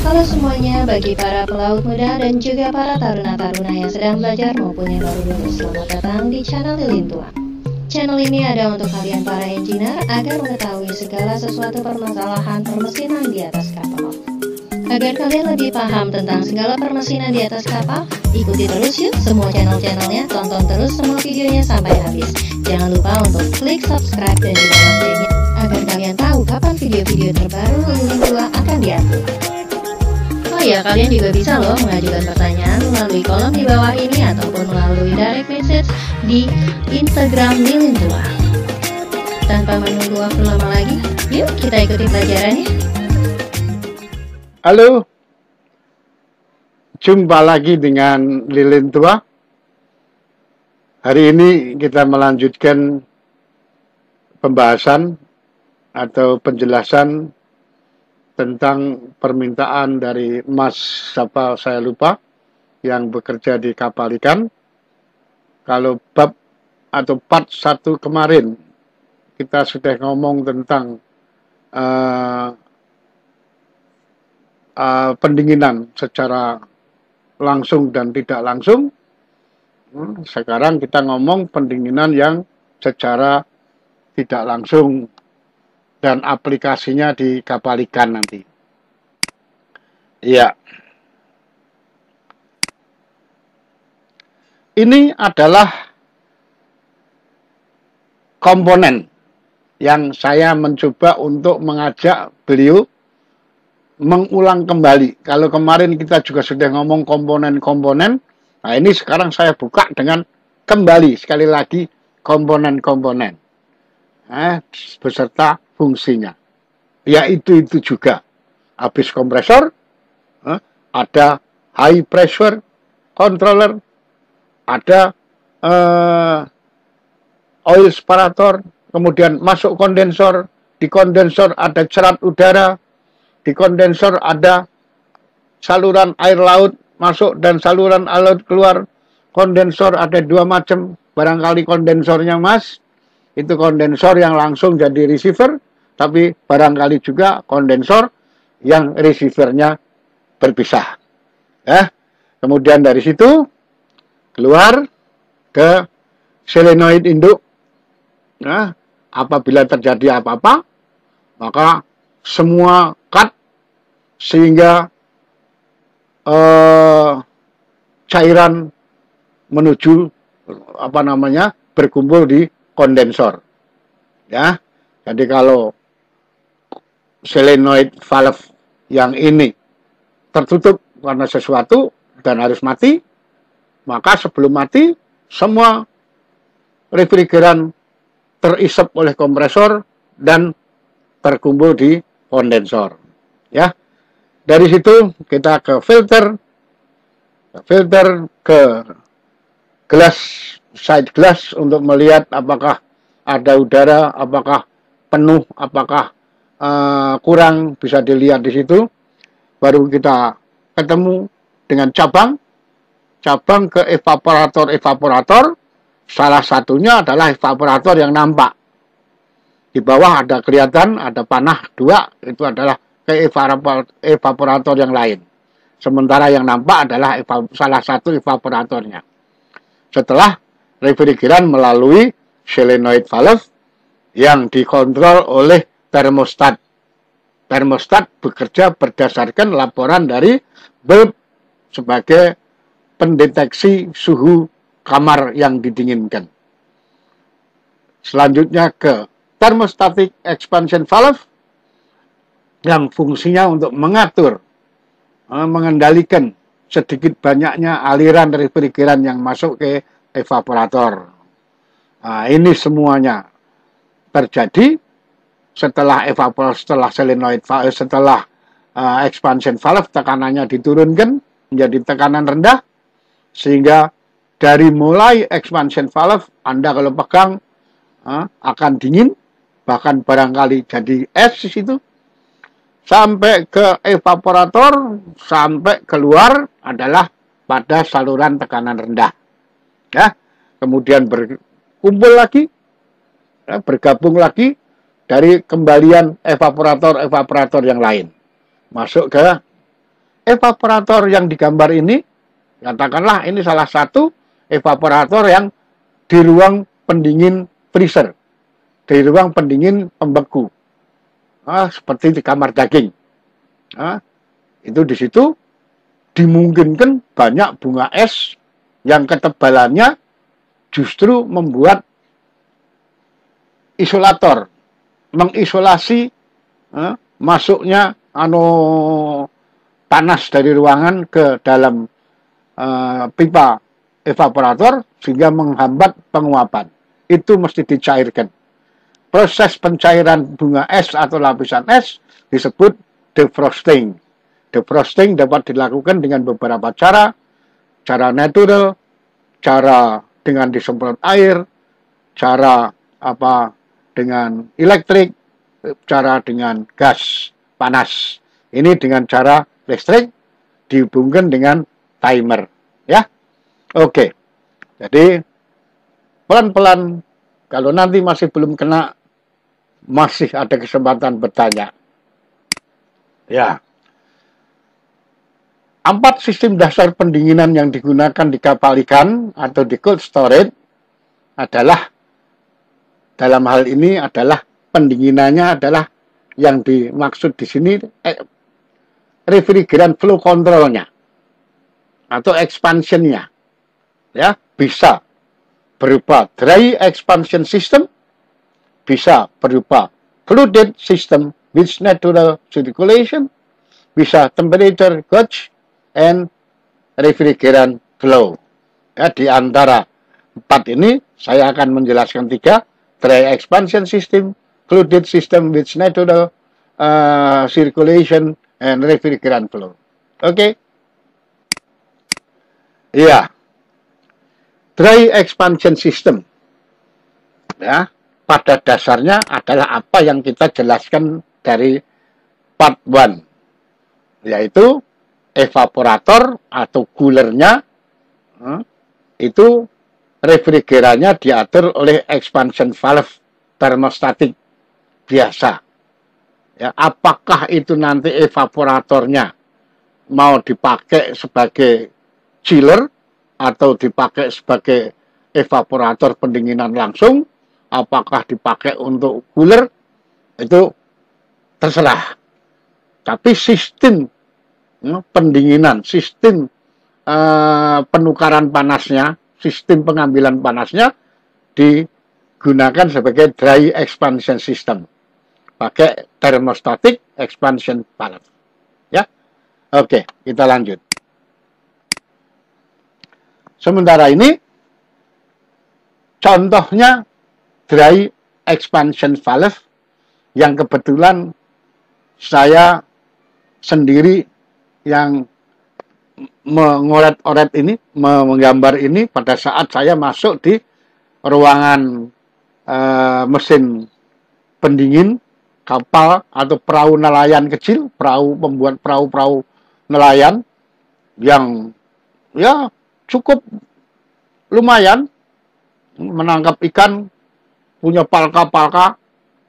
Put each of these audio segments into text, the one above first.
Halo semuanya, bagi para pelaut muda dan juga para taruna-taruna yang sedang belajar maupun yang baru lulus, selamat datang di channel Lilin Tua. Channel ini ada untuk kalian para engineer agar mengetahui segala sesuatu permasalahan permesinan di atas kapal. Agar kalian lebih paham tentang segala permesinan di atas kapal, ikuti terus yuk semua channel-channelnya, tonton terus semua videonya sampai habis. Jangan lupa untuk klik subscribe dan juga loncengnya agar kalian tahu kapan video-video terbaru Lilin Tua akan diupload. Oh ya, kalian juga bisa loh mengajukan pertanyaan melalui kolom di bawah ini ataupun melalui direct message di Instagram Lilin Tua. Tanpa menunggu waktu lama lagi, yuk kita ikuti pelajarannya. Halo, jumpa lagi dengan Lilin Tua. Hari ini kita melanjutkan pembahasan atau penjelasan tentang permintaan dari Mas siapa saya lupa yang bekerja di kapal ikan. Kalau bab atau part 1 kemarin kita sudah ngomong tentang pendinginan secara langsung dan tidak langsung. Sekarang kita ngomong pendinginan yang secara tidak langsung dan aplikasinya di kapal ikan nanti. Iya. Ini adalah komponen yang saya mencoba untuk mengajak beliau mengulang kembali. Kalau kemarin kita juga sudah ngomong komponen-komponen, nah ini sekarang saya buka dengan kembali sekali lagi komponen-komponen beserta fungsinya. Yaitu itu juga. Habis kompresor, ada high pressure controller, ada oil separator, kemudian masuk kondensor, di kondensor ada cerat udara, di kondensor ada saluran air laut masuk dan saluran air laut keluar. Kondensor ada dua macam, barangkali kondensornya Mas, itu kondensor yang langsung jadi receiver, tapi barangkali juga kondensor yang receivernya berpisah. Kemudian dari situ keluar ke solenoid induk. Apabila terjadi apa-apa, maka semua cut sehingga cairan menuju berkumpul di kondensor. Ya. Jadi kalau solenoid valve yang ini tertutup karena sesuatu dan harus mati, maka sebelum mati semua refrigeran terisap oleh kompresor dan terkumpul di kondensor. Ya. Dari situ kita ke filter ke gelas, side glass untuk melihat apakah ada udara, apakah penuh, apakah kurang, bisa dilihat di situ. Baru kita ketemu dengan cabang ke evaporator. Salah satunya adalah evaporator yang nampak. Di bawah ada kelihatan, ada panah dua, itu adalah ke evaporator yang lain. Sementara yang nampak adalah salah satu evaporatornya. Setelah refrigeran melalui solenoid valve yang dikontrol oleh termostat. Termostat bekerja berdasarkan laporan dari bulb sebagai pendeteksi suhu kamar yang didinginkan. Selanjutnya ke thermostatic expansion valve yang fungsinya untuk mengatur, mengendalikan sedikit banyaknya aliran refrigeran yang masuk ke evaporator. Nah, ini semuanya terjadi setelah solenoid valve, setelah expansion valve tekanannya diturunkan menjadi tekanan rendah, sehingga dari mulai expansion valve Anda kalau pegang akan dingin, bahkan barangkali jadi es di situ, sampai ke evaporator, sampai keluar adalah pada saluran tekanan rendah. Ya, kemudian berkumpul lagi, bergabung lagi dari kembalian evaporator yang lain. Masuk ke evaporator yang digambar ini, katakanlah ini salah satu evaporator yang di ruang pendingin freezer, di ruang pendingin pembeku, seperti di kamar daging. Itu di situ dimungkinkan banyak bunga es yang ketebalannya justru membuat isolator, mengisolasi masuknya panas dari ruangan ke dalam pipa evaporator sehingga menghambat penguapan. Itu mesti dicairkan. Proses pencairan bunga es atau lapisan es disebut defrosting. Defrosting dapat dilakukan dengan beberapa cara natural, cara dengan disemprot air, cara dengan elektrik, cara dengan gas panas. Ini dengan cara listrik dihubungkan dengan timer, ya. Oke. Jadi pelan-pelan, kalau nanti masih belum kena, masih ada kesempatan bertanya. Ya. 4 sistem dasar pendinginan yang digunakan di kapal ikan atau di cold storage adalah, dalam hal ini adalah pendinginannya adalah yang dimaksud di sini refrigerant flow controlnya atau expansionnya, ya, bisa berupa dry expansion system, bisa berupa flooded system with natural circulation, bisa temperature gauge and refrigerant flow. Ya, di antara 4 ini saya akan menjelaskan 3: dry expansion system, flooded system with natural circulation and refrigerant flow. Oke. Iya. Dry expansion system, ya, pada dasarnya adalah apa yang kita jelaskan dari part 1, yaitu evaporator atau coolernya itu refrigerannya diatur oleh expansion valve termostatik biasa. Ya, apakah itu nanti evaporatornya mau dipakai sebagai chiller atau dipakai sebagai evaporator pendinginan langsung, apakah dipakai untuk cooler, itu terserah. Tapi sistem pendinginan, sistem penukaran panasnya, sistem pengambilan panasnya digunakan sebagai dry expansion system, pakai thermostatic expansion valve. Ya, oke, kita lanjut. Sementara ini contohnya dry expansion valve yang kebetulan saya sendiri yang mengoret-oret ini, menggambar ini pada saat saya masuk di ruangan mesin pendingin kapal atau perahu nelayan kecil, pembuat perahu nelayan yang ya cukup lumayan menangkap ikan, punya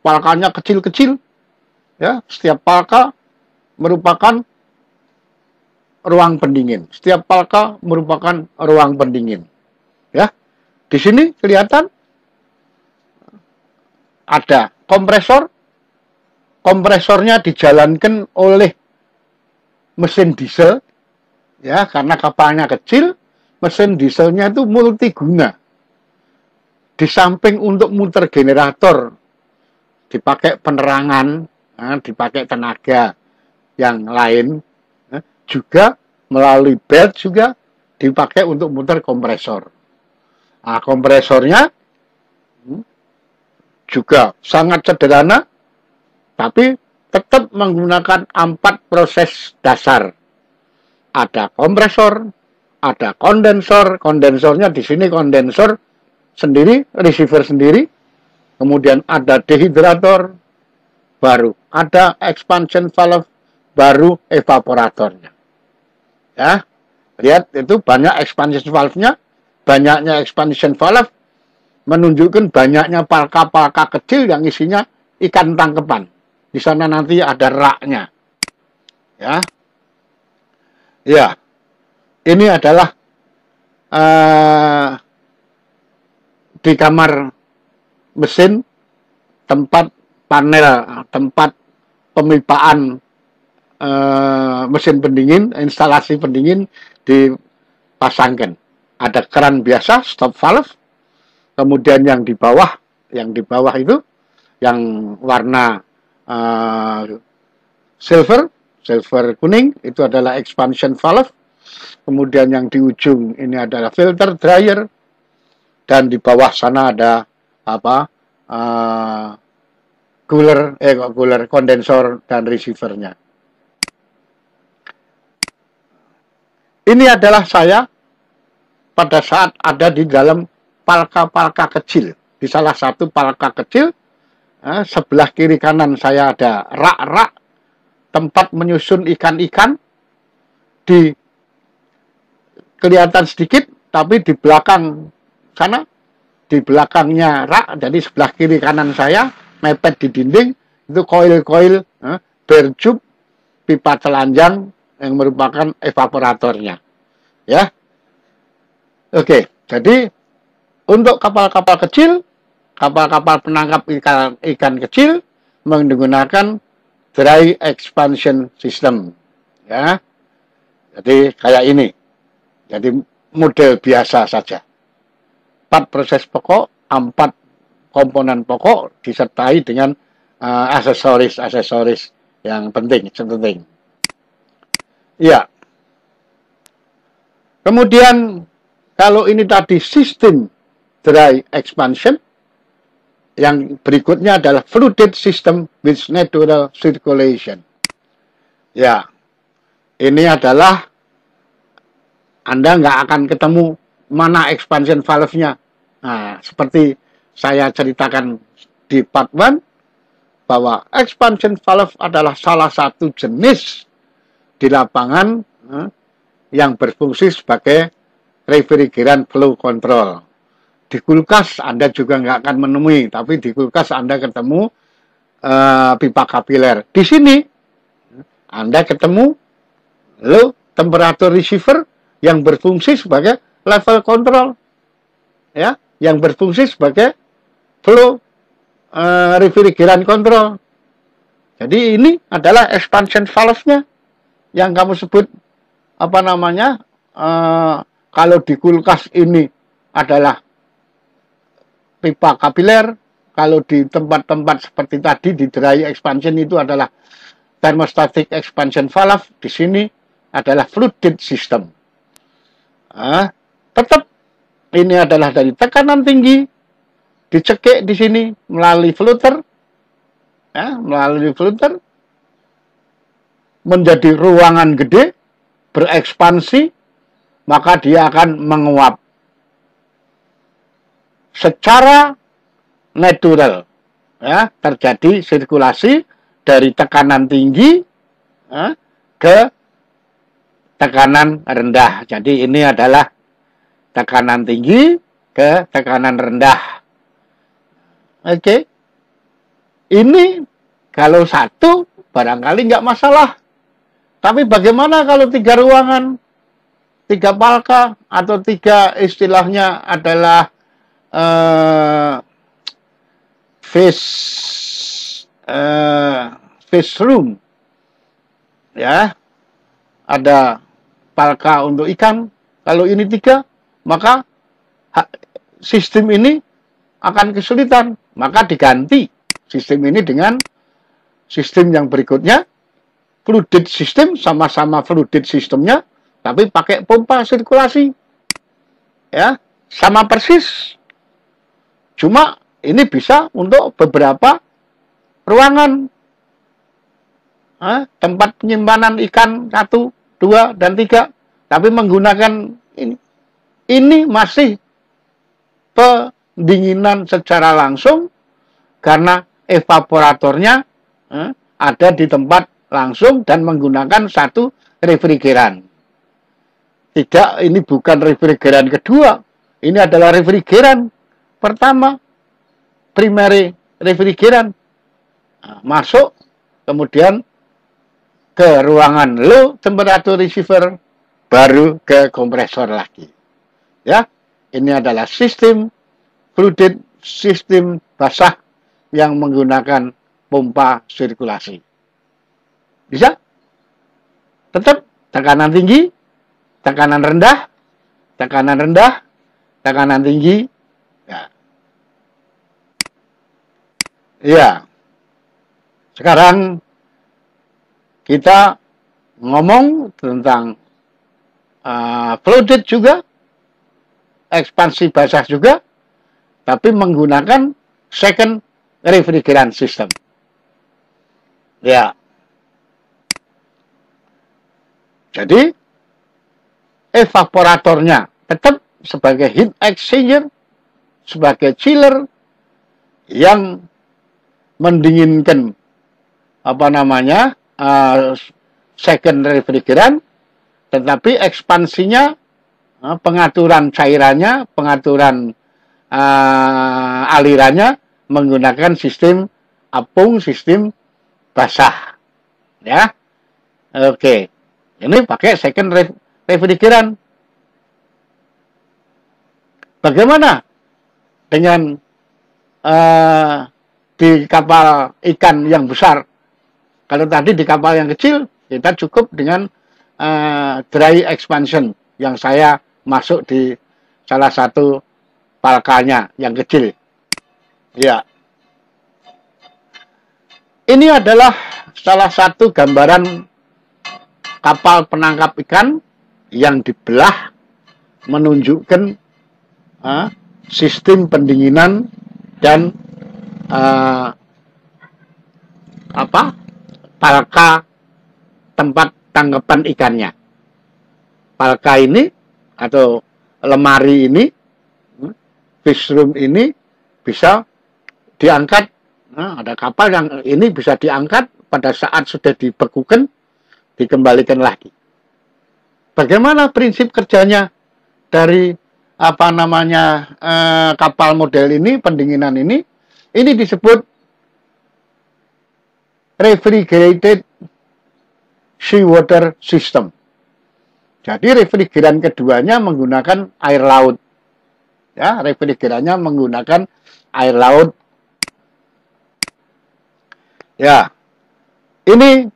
palkanya kecil-kecil, ya, setiap palka merupakan ruang pendingin. Setiap palka merupakan ruang pendingin. Ya. Di sini kelihatan ada kompresor. Kompresornya dijalankan oleh mesin diesel. Ya, karena kapalnya kecil, mesin dieselnya itu multiguna. Di samping untuk muter generator, dipakai penerangan, dipakai tenaga yang lain, juga melalui belt juga dipakai untuk muter kompresor. Nah, kompresornya juga sangat sederhana, tapi tetap menggunakan 4 proses dasar. Ada kompresor, ada kondensor, kondensornya di sini kondensor sendiri, receiver sendiri, kemudian ada dehydrator, baru ada expansion valve, baru evaporatornya. Ya, lihat itu banyak expansion valve-nya, banyaknya expansion valve menunjukkan banyaknya palka-palka kecil yang isinya ikan tangkepan. Di sana nanti ada raknya. Ya. Ya, ini adalah di kamar mesin, tempat panel, tempat pemipaan mesin pendingin, instalasi pendingin dipasangkan. Ada keran biasa, stop valve, kemudian yang di bawah itu yang warna silver kuning itu adalah expansion valve. Kemudian yang di ujung ini adalah filter dryer, dan di bawah sana ada cooler, kondensor dan receivernya. Ini adalah saya pada saat ada di dalam palka-palka kecil. Di salah satu palka kecil, sebelah kiri kanan saya ada rak-rak tempat menyusun ikan-ikan. Kelihatan sedikit, tapi di belakang sana, di belakangnya rak, jadi sebelah kiri kanan saya, mepet di dinding, itu koil-koil berjub pipa telanjang yang merupakan evaporatornya. Ya. Oke, jadi untuk kapal-kapal kecil, kapal-kapal penangkap ikan kecil menggunakan dry expansion system. Ya. Jadi kayak ini. Jadi model biasa saja. 4 proses pokok, 4 komponen pokok disertai dengan aksesoris yang penting. Ya. Kemudian kalau ini tadi sistem dry expansion, yang berikutnya adalah fluid system with natural circulation. Ya, ini adalah Anda nggak akan ketemu mana expansion valve-nya. Nah, seperti saya ceritakan di part 1, bahwa expansion valve adalah salah satu jenis di lapangan yang berfungsi sebagai refrigerant flow control. Di kulkas Anda juga nggak akan menemui, tapi di kulkas Anda ketemu pipa kapiler. Di sini Anda ketemu low temperature receiver yang berfungsi sebagai level control, ya, yang berfungsi sebagai flow refrigerant control. Jadi ini adalah expansion valve-nya yang kamu sebut kalau di kulkas ini adalah pipa kapiler, kalau di tempat-tempat seperti tadi di dry expansion itu adalah thermostatic expansion valve, di sini adalah fluid system. Tetap ini adalah dari tekanan tinggi dicekik di sini melalui filter, menjadi ruangan gede berekspansi, maka dia akan menguap secara natural, ya, terjadi sirkulasi dari tekanan tinggi ke tekanan rendah. Jadi ini adalah tekanan tinggi ke tekanan rendah. Oke. Ini kalau satu barangkali nggak masalah. Tapi bagaimana kalau 3 ruangan, 3 palka, atau 3 istilahnya adalah fish room, ya, ada palka untuk ikan. Kalau ini 3, maka sistem ini akan kesulitan, maka diganti sistem ini dengan sistem yang berikutnya, fluid system, sama-sama fluid sistemnya, tapi pakai pompa sirkulasi, ya, sama persis. Cuma ini bisa untuk beberapa ruangan, tempat penyimpanan ikan 1, 2, dan 3, tapi menggunakan ini. Ini masih pendinginan secara langsung karena evaporatornya ada di tempat langsung dan menggunakan satu refrigeran. Tidak, ini bukan refrigeran kedua. Ini adalah refrigeran pertama, primary refrigeran. Masuk, kemudian ke ruangan low temperature receiver, baru ke kompresor lagi. Ya, ini adalah sistem fluid, sistem basah yang menggunakan pompa sirkulasi. Bisa? Tetap tekanan tinggi, tekanan rendah, tekanan rendah, tekanan tinggi. Ya. Ya. Sekarang kita ngomong tentang fluid juga, ekspansi basah juga, tapi menggunakan second refrigerant system. Ya. Jadi evaporatornya tetap sebagai heat exchanger, sebagai chiller yang mendinginkan second refrigerant, tetapi ekspansinya, pengaturan cairannya, pengaturan alirannya menggunakan sistem apung, sistem basah. Ya, oke. Ini pakai second refrigerant. Bagaimana dengan di kapal ikan yang besar? Kalau tadi di kapal yang kecil, kita cukup dengan dry expansion yang saya masuk di salah satu palkanya yang kecil. Ya. Ini adalah salah satu gambaran kapal penangkap ikan yang dibelah menunjukkan sistem pendinginan dan palka tempat tangkapan ikannya. Palka ini atau lemari ini, fish room ini bisa diangkat. Ada kapal yang ini bisa diangkat pada saat sudah dibekukan, dikembalikan lagi. Bagaimana prinsip kerjanya dari kapal model ini, pendinginan ini? Ini disebut refrigerated seawater system. Jadi refrigeran keduanya menggunakan air laut. Ya, refrigerannya menggunakan air laut. Ya, ini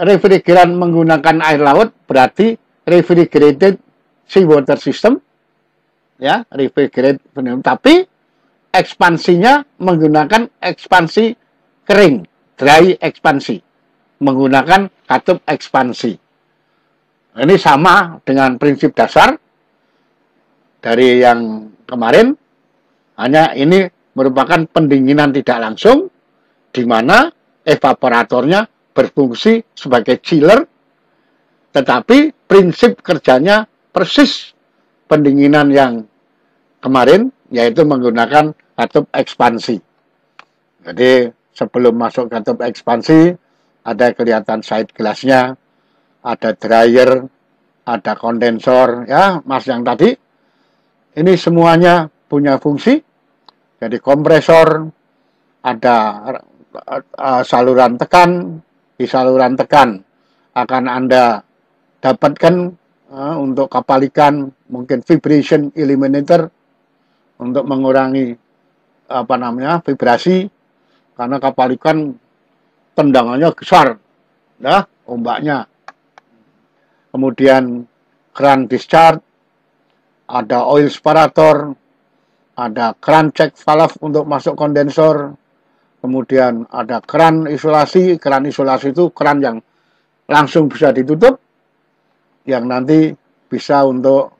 refrigeran menggunakan air laut berarti refrigerated seawater system. Ya, refrigerated, tapi ekspansinya menggunakan ekspansi kering, dry ekspansi, menggunakan katup ekspansi. Ini sama dengan prinsip dasar dari yang kemarin, hanya ini merupakan pendinginan tidak langsung, di mana evaporatornya berfungsi sebagai chiller, tetapi prinsip kerjanya persis pendinginan yang kemarin, yaitu menggunakan katup ekspansi. Jadi sebelum masuk katup ekspansi, ada kelihatan side glassnya, ada dryer, ada kondensor, ya mas yang tadi. Ini semuanya punya fungsi. Jadi kompresor, ada saluran tekan. Di saluran tekan akan Anda dapatkan untuk kapal ikan mungkin vibration eliminator untuk mengurangi vibrasi, karena kapal ikan tendangannya besar, ya, ombaknya. Kemudian keran discharge, ada oil separator, ada keran check valve untuk masuk kondensor, kemudian ada keran isolasi. Keran isolasi itu keran yang langsung bisa ditutup, yang nanti bisa untuk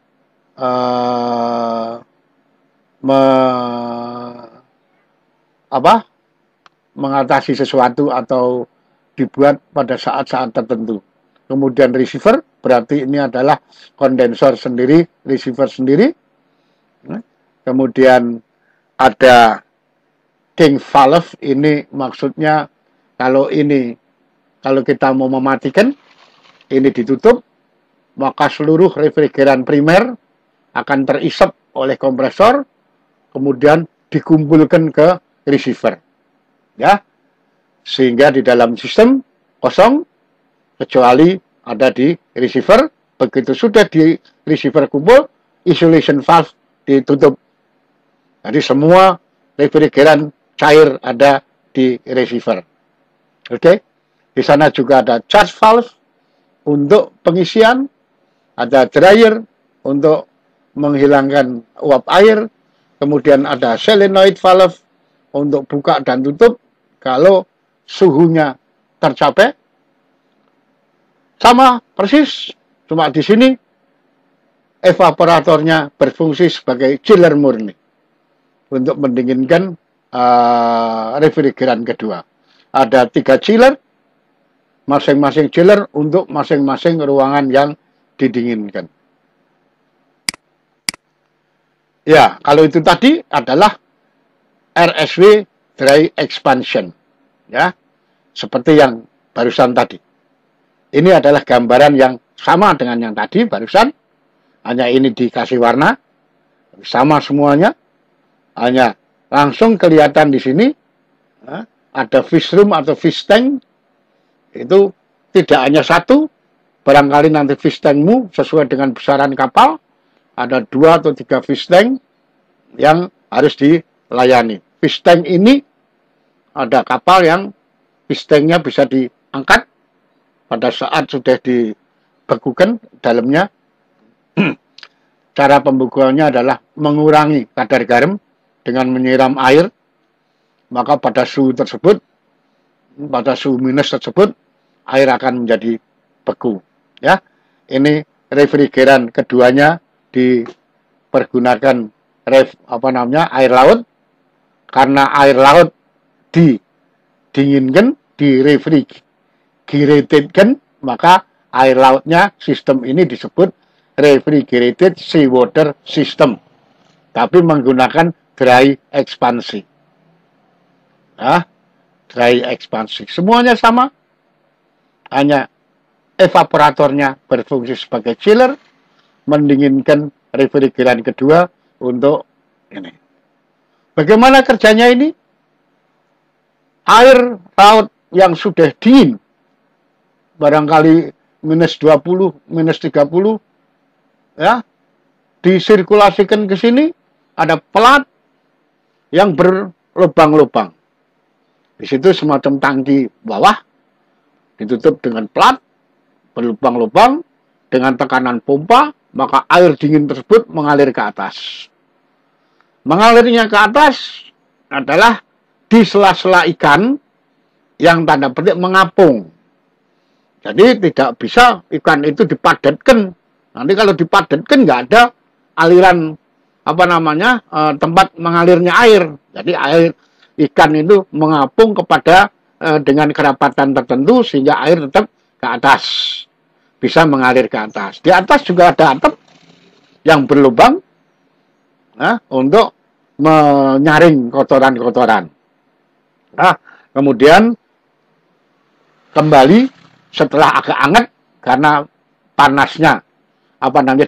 mengatasi sesuatu atau dibuat pada saat-saat tertentu. Kemudian receiver, berarti ini adalah kondensor sendiri, receiver sendiri. Kemudian ada king valve, ini maksudnya kalau kita mau mematikan, ini ditutup, maka seluruh refrigeran primer akan terisap oleh kompresor, kemudian dikumpulkan ke receiver. Ya, sehingga di dalam sistem kosong, kecuali ada di receiver, begitu sudah di receiver kumpul, isolation valve ditutup. Jadi semua refrigeran cair ada di receiver. Oke. Di sana juga ada charge valve untuk pengisian, ada dryer untuk menghilangkan uap air, kemudian ada solenoid valve untuk buka dan tutup kalau suhunya tercapai. Sama persis, cuma di sini evaporatornya berfungsi sebagai chiller murni untuk mendinginkan refrigeran kedua. Ada 3 chiller, masing-masing chiller untuk masing-masing ruangan yang didinginkan. Ya, kalau itu tadi adalah RSW dry expansion, ya, seperti yang barusan tadi. Ini adalah gambaran yang sama dengan yang tadi barusan, hanya ini dikasih warna, sama semuanya, hanya langsung kelihatan di sini, ya, ada fish room atau fish tank, itu tidak hanya satu, barangkali nanti fish tankmu sesuai dengan besaran kapal, ada 2 atau 3 fish tank yang harus dilayani. Fish tank ini ada kapal yang fish tanknya bisa diangkat pada saat sudah dibekukan dalamnya. Cara pembekuannya adalah mengurangi kadar garam dengan menyiram air, maka pada suhu tersebut, pada suhu minus tersebut, air akan menjadi beku. Ya, ini refrigeran keduanya dipergunakan air laut, karena air laut didinginkan, direfrigeratedkan, maka air lautnya sistem ini disebut refrigerated seawater system, tapi menggunakan dry ekspansi. Nah, dry ekspansi semuanya sama, hanya evaporatornya berfungsi sebagai chiller, mendinginkan refrigeran kedua untuk ini. Bagaimana kerjanya ini? Air laut yang sudah dingin, barangkali minus 20, minus 30, ya, disirkulasikan ke sini, ada pelat yang berlubang-lubang. Di situ semacam tangki bawah, ditutup dengan pelat, berlubang-lubang, dengan tekanan pompa, maka air dingin tersebut mengalir ke atas. Mengalirnya ke atas adalah di sela-sela ikan yang tanda petik mengapung. Jadi tidak bisa ikan itu dipadatkan. Nanti kalau dipadatkan nggak ada aliran tempat mengalirnya air. Jadi air ikan itu mengapung kepada dengan kerapatan tertentu sehingga air tetap ke atas, bisa mengalir ke atas. Di atas juga ada atap yang berlubang untuk menyaring kotoran-kotoran. Nah, kemudian kembali setelah agak hangat karena panasnya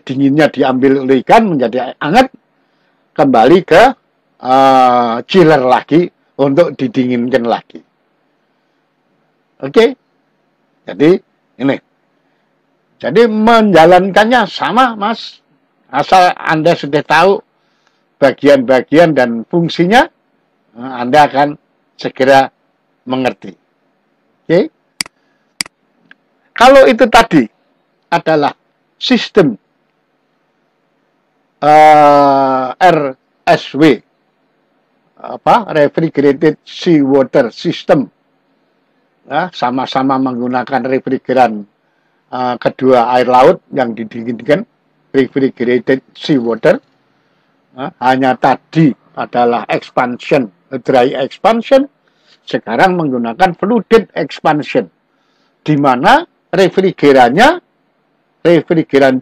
dinginnya diambil oleh ikan menjadi hangat, kembali ke chiller lagi untuk didinginkan lagi. Oke. Jadi ini. Jadi menjalankannya sama, Mas. Asal Anda sudah tahu bagian-bagian dan fungsinya, Anda akan segera mengerti. Oke. Kalau itu tadi adalah sistem RSW, refrigerated seawater system, sama-sama menggunakan refrigeran kedua air laut yang didinginkan, refrigerated seawater. Hanya tadi adalah expansion, dry expansion, sekarang menggunakan fluid expansion, di mana refrigeran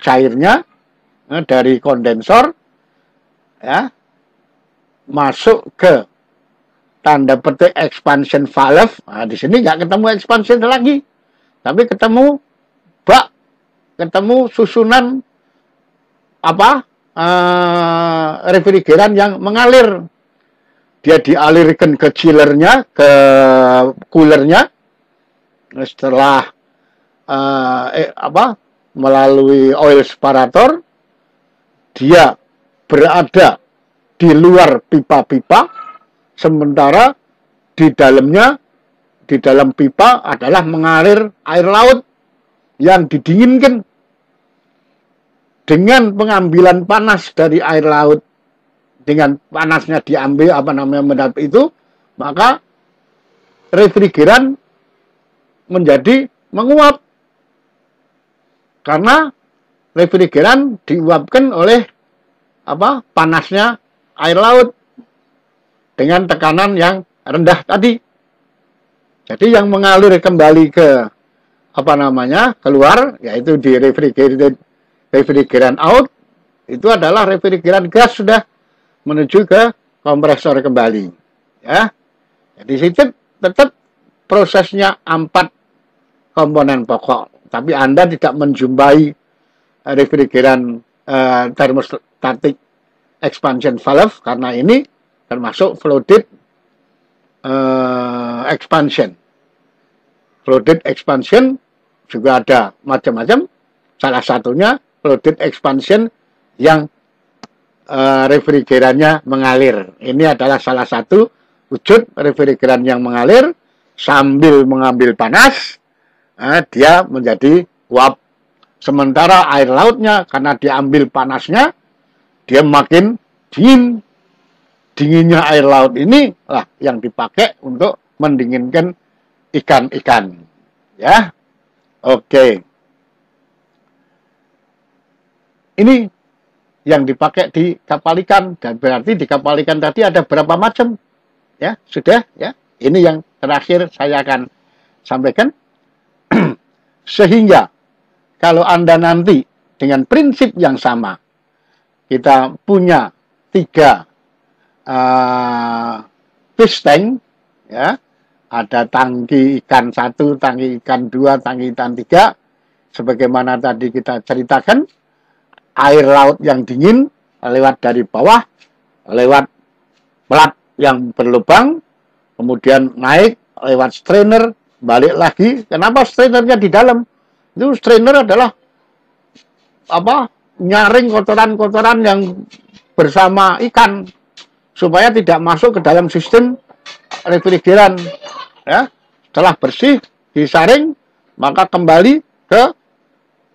cairnya dari kondensor masuk ke tanda petik expansion valve. Nah, di sini nggak ketemu expansion lagi, tapi ketemu bak, ketemu susunan refrigeran yang mengalir. Dia dialirkan ke chillernya, ke coolernya. Setelah melalui oil separator, dia berada di luar pipa-pipa, sementara di dalamnya, di dalam pipa adalah mengalir air laut yang didinginkan. Dengan pengambilan panas dari air laut, dengan panasnya diambil mendapat itu, maka refrigeran menjadi menguap. Karena refrigeran diuapkan oleh panasnya air laut dengan tekanan yang rendah tadi. Jadi yang mengalir kembali ke keluar, yaitu di refrigeran out, itu adalah refrigeran gas sudah menuju ke kompresor kembali. Ya. Jadi situ tetap prosesnya 4 komponen pokok, tapi Anda tidak menjumpai refrigeran thermostatic expansion valve, karena ini termasuk flooded expansion. Flooded expansion juga ada macam-macam. Salah satunya flooded expansion yang refrigerannya mengalir. Ini adalah salah satu wujud refrigeran yang mengalir sambil mengambil panas, dia menjadi uap. Sementara air lautnya karena diambil panasnya, dia makin dingin. Dinginnya air laut ini lah yang dipakai untuk mendinginkan ikan-ikan. Ya, oke. Ini yang dipakai di kapal ikan, dan berarti di kapal ikan tadi ada berapa macam? Ya, sudah ya. Ini yang terakhir saya akan sampaikan. Sehingga kalau Anda nanti dengan prinsip yang sama, kita punya 3 fish tank, ya, ada tangki ikan 1, tangki ikan 2, tangki ikan 3, sebagaimana tadi kita ceritakan. Air laut yang dingin lewat dari bawah, lewat pelat yang berlubang, kemudian naik lewat strainer, balik lagi. Kenapa strainernya di dalam? Itu strainer adalah nyaring kotoran-kotoran yang bersama ikan supaya tidak masuk ke dalam sistem refrigeran. Ya, setelah bersih disaring, maka kembali ke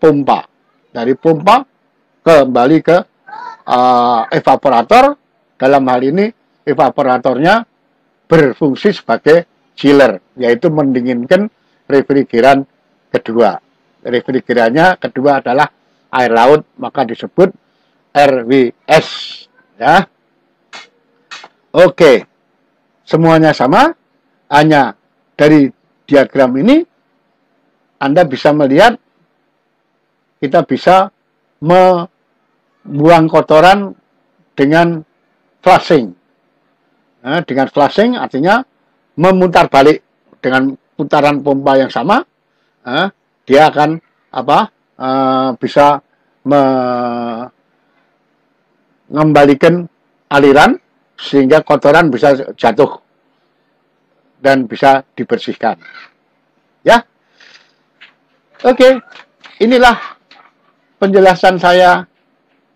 pompa. Dari pompa kembali ke evaporator. Dalam hal ini evaporatornya berfungsi sebagai chiller, yaitu mendinginkan refrigeran kedua. Refrigerannya kedua adalah air laut, maka disebut RWS. Ya, oke, semuanya sama. Hanya dari diagram ini Anda bisa melihat kita bisa membuang kotoran dengan flushing. Nah, dengan flushing artinya memutar balik dengan putaran pompa yang sama. Dia akan bisa mengembalikan aliran sehingga kotoran bisa jatuh dan bisa dibersihkan. Ya, oke, inilah penjelasan saya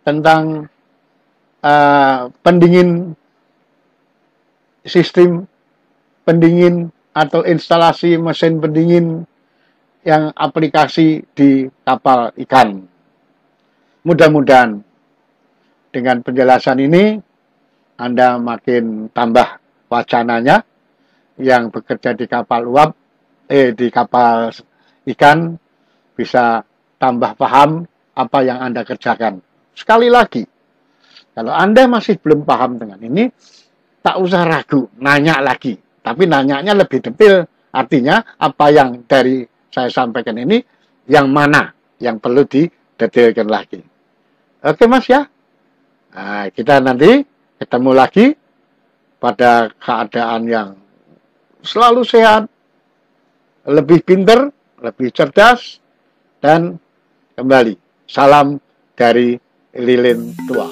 tentang pendingin, sistem pendingin atau instalasi mesin pendingin yang aplikasi di kapal ikan. Mudah-mudahan dengan penjelasan ini Anda makin tambah wacananya yang bekerja di kapal uap, di kapal ikan, bisa tambah paham apa yang Anda kerjakan. Sekali lagi, kalau Anda masih belum paham dengan ini, tak usah ragu, nanya lagi. Tapi nanyanya lebih detail, artinya apa yang dari saya sampaikan ini, yang mana yang perlu didetailkan lagi. Oke Mas ya, nah, kita nanti ketemu lagi pada keadaan yang selalu sehat, lebih pinter, lebih cerdas, dan kembali. Salam dari Lilin Tua.